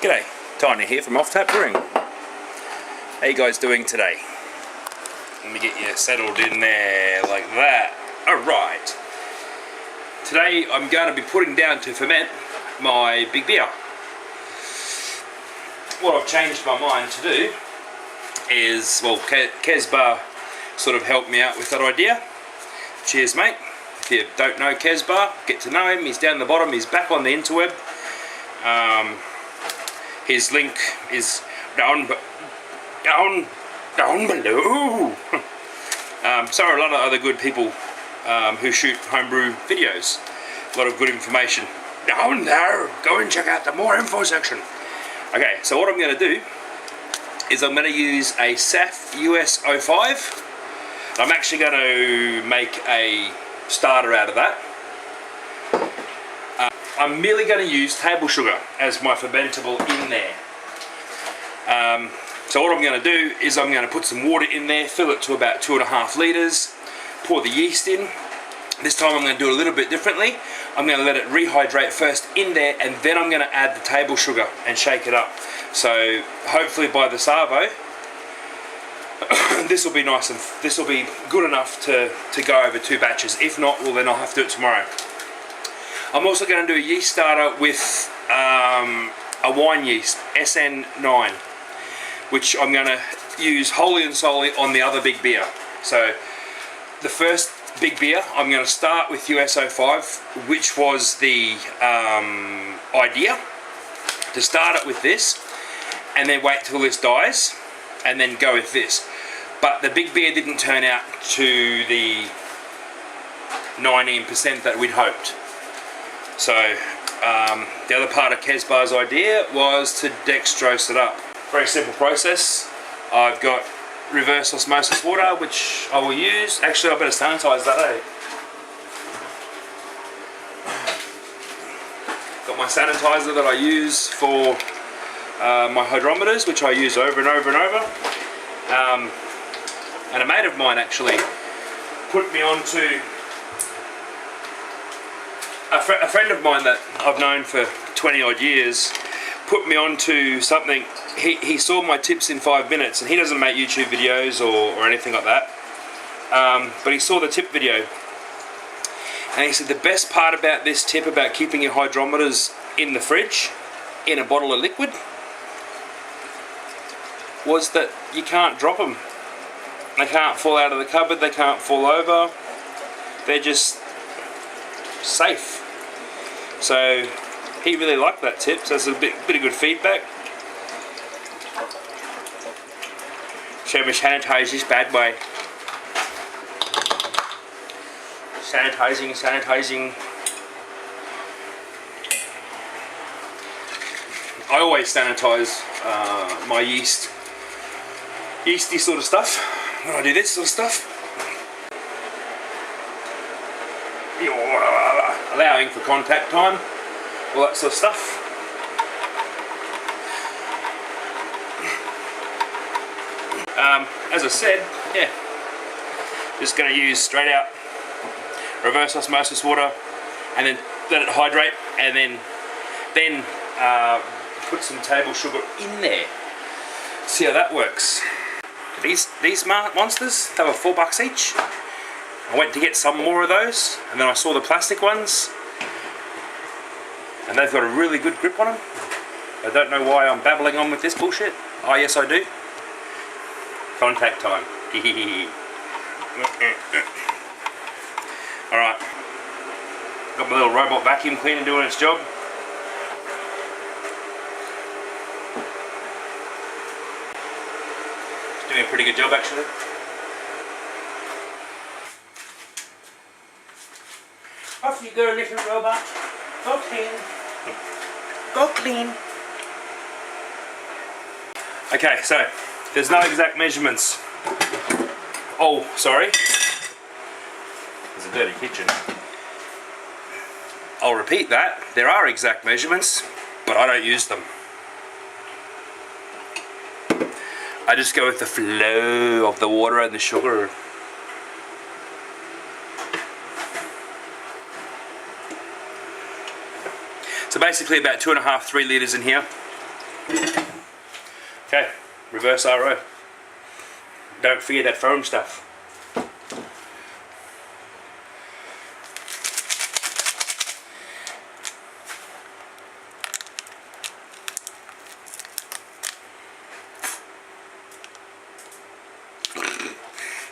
G'day, Tiny here from Off Tap Brewing. How you guys doing today? Let me get you settled in there like that. Alright. Today I'm going to be putting down to ferment my big beer. What I've changed my mind to do is, well, Kesbar sort of helped me out with that idea. Cheers, mate. If you don't know Kesbar, get to know him. He's down the bottom, he's back on the interweb. His link is down below. So are a lot of other good people who shoot homebrew videos. A lot of good information down there. Go and check out the more info section. Okay, so what I'm going to do is I'm going to use a SAF US 05. I'm actually going to make a starter out of that. I'm merely going to use table sugar as my fermentable in there. So what I'm going to do is I'm going to put some water in there, fill it to about 2.5 litres, pour the yeast in. This time I'm going to do it a little bit differently. I'm going to let it rehydrate first in there, and then I'm going to add the table sugar and shake it up. So hopefully by the Savo, this will be nice and this will be good enough to go over 2 batches. If not, well then I'll have to do it tomorrow. I'm also going to do a yeast starter with a wine yeast, SN9, which I'm going to use wholly and solely on the other big beer. So the first big beer, I'm going to start with US 05, which was the idea, to start it with this, and then wait till this dies, and then go with this. But the big beer didn't turn out to the 19% that we'd hoped. So the other part of Kesbar's idea was to dextrose it up. Very simple process. I've got reverse osmosis water, which I will use. Actually, I better sanitize that, eh? Got my sanitizer that I use for my hydrometers, which I use over and over and over. And a mate of mine actually put me on to a friend of mine that I've known for 20 odd years, put me on to something. He saw my tips in 5 minutes, and he doesn't make YouTube videos or anything like that, but he saw the tip video, and he said the best part about this tip about keeping your hydrometers in the fridge in a bottle of liquid was that you can't drop them. They can't fall out of the cupboard, they can't fall over, they're just safe. So he really liked that tip, so it's a bit of good feedback. Shall we sanitize this bad boy? Sanitizing. I always sanitize my yeasty sort of stuff when I do this sort of stuff. Allowing for contact time, all that sort of stuff. As I said, yeah, just going to use straight out reverse osmosis water, and then let it hydrate, and then put some table sugar in there. See how that works. These monsters, they were $4 each. I went to get some more of those, and then I saw the plastic ones, and they've got a really good grip on them. I don't know why I'm babbling on with this bullshit. Oh yes, I do. Contact time. Alright. Got my little robot vacuum cleaner doing its job. It's doing a pretty good job actually. Off you go, little robot. Go clean. Go clean. Okay, so there's no exact measurements. Oh, sorry. There's a dirty kitchen. I'll repeat that. There are exact measurements, but I don't use them. I just go with the flow of the water and the sugar. So basically about 2.5–3 litres in here. Okay, reverse RO. Don't forget that foam stuff.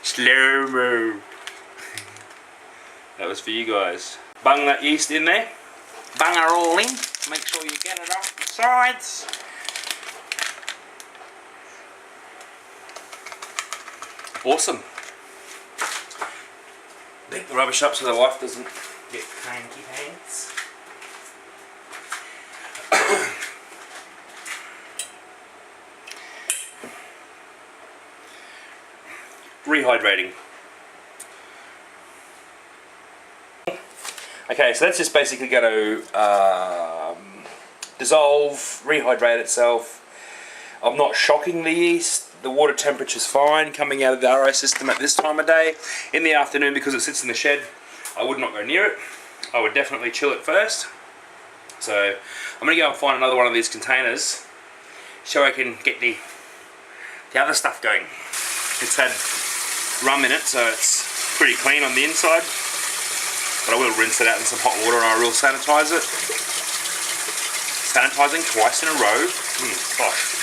Slow-mo. That was for you guys. Bung that yeast in there. Bung her all in. Make sure you get it off the sides. Awesome. Pick the rubbish up so the wife doesn't get cranky pants. Rehydrating. Okay, so that's just basically going to dissolve, rehydrate itself. I'm not shocking the yeast. The water temperature's fine coming out of the RO system at this time of day. In the afternoon, because it sits in the shed, I would not go near it. I would definitely chill it first. So I'm going to go and find another one of these containers so I can get the other stuff going. It's had rum in it, so it's pretty clean on the inside. But I will rinse it out in some hot water and I will sanitize it. Sanitizing twice in a row. Gosh.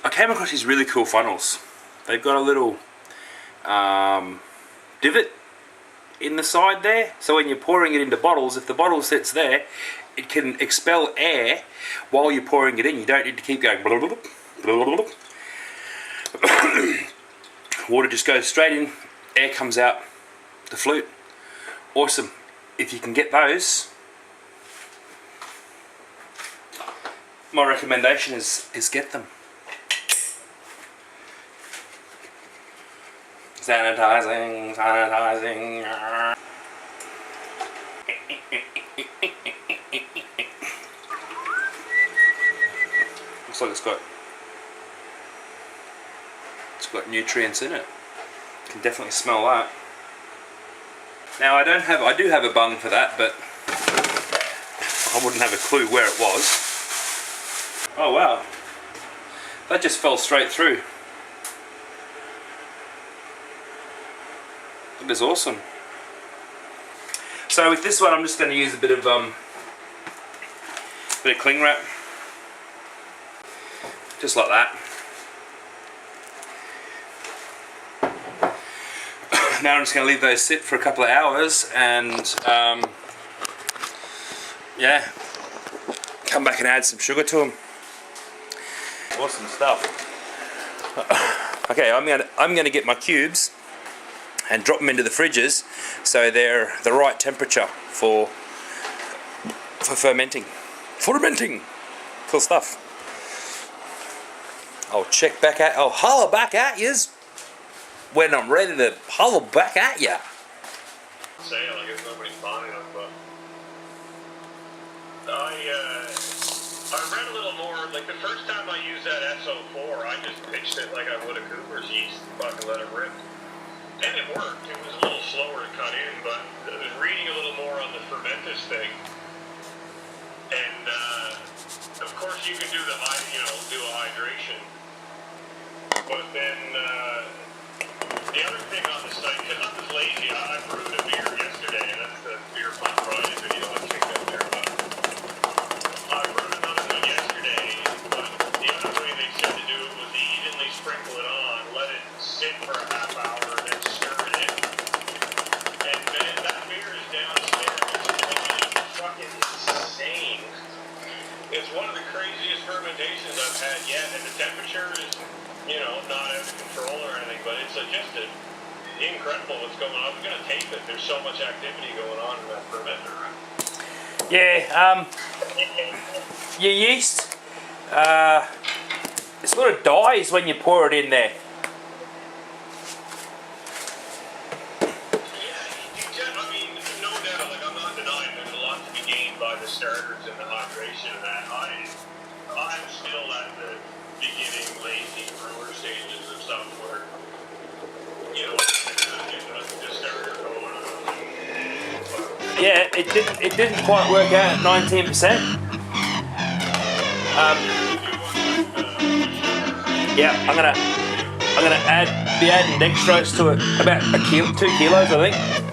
I came across these really cool funnels. They've got a little divot in the side there, so when you're pouring it into bottles, if the bottle sits there, it can expel air while you're pouring it in. You don't need to keep going. Water just goes straight in, air comes out the flute. Awesome. If you can get those, my recommendation is get them. Sanitizing, sanitizing. Looks like it's got nutrients in it. You can definitely smell that. Now I do have a bung for that, but I wouldn't have a clue where it was. Oh wow, that just fell straight through. That is awesome. So with this one, I'm just going to use a bit of cling wrap, just like that. Now I'm just going to leave those sit for a couple of hours and yeah, come back and add some sugar to them. Awesome stuff. Okay, I'm gonna get my cubes and drop them into the fridges so they're the right temperature for fermenting. Cool stuff. I'll holler back at yous when I'm ready to holler back at ya. Say like if nobody's buying them, but I read a little more. Like the first time I used that SO4, I just pitched it like I would a Cooper's yeast, fucking let it rip, and it worked. It was a little slower to cut in, but I was reading a little more on the fermentus thing, and of course you can do do a hydration, but then the other thing on the site, because I was lazy, I brewed a beer yesterday, and that's the beer fun Friday video I checked out there, but I brewed another one yesterday, but the other way they said to do it was evenly sprinkle it on, let it sit for a half hour, and then stir it in. And man, that beer is downstairs. It's fucking insane. It's one of the craziest fermentations I've had yet, and the temperature is, not out of control or anything, but it's just incredible what's going on. I'm going to tape it. There's so much activity going on in that fermenter. Yeah, your yeast, it sort of dies when you pour it in there. No doubt, I'm not denying there's a lot to be gained by the starters and the hydration and that. I'm still at the beginning, lazy brewer stages of stuff where, the starter going. Yeah, it didn't quite work out at 19%. Yeah, I'm gonna be adding dextrose to it, about 2 kilos, I think.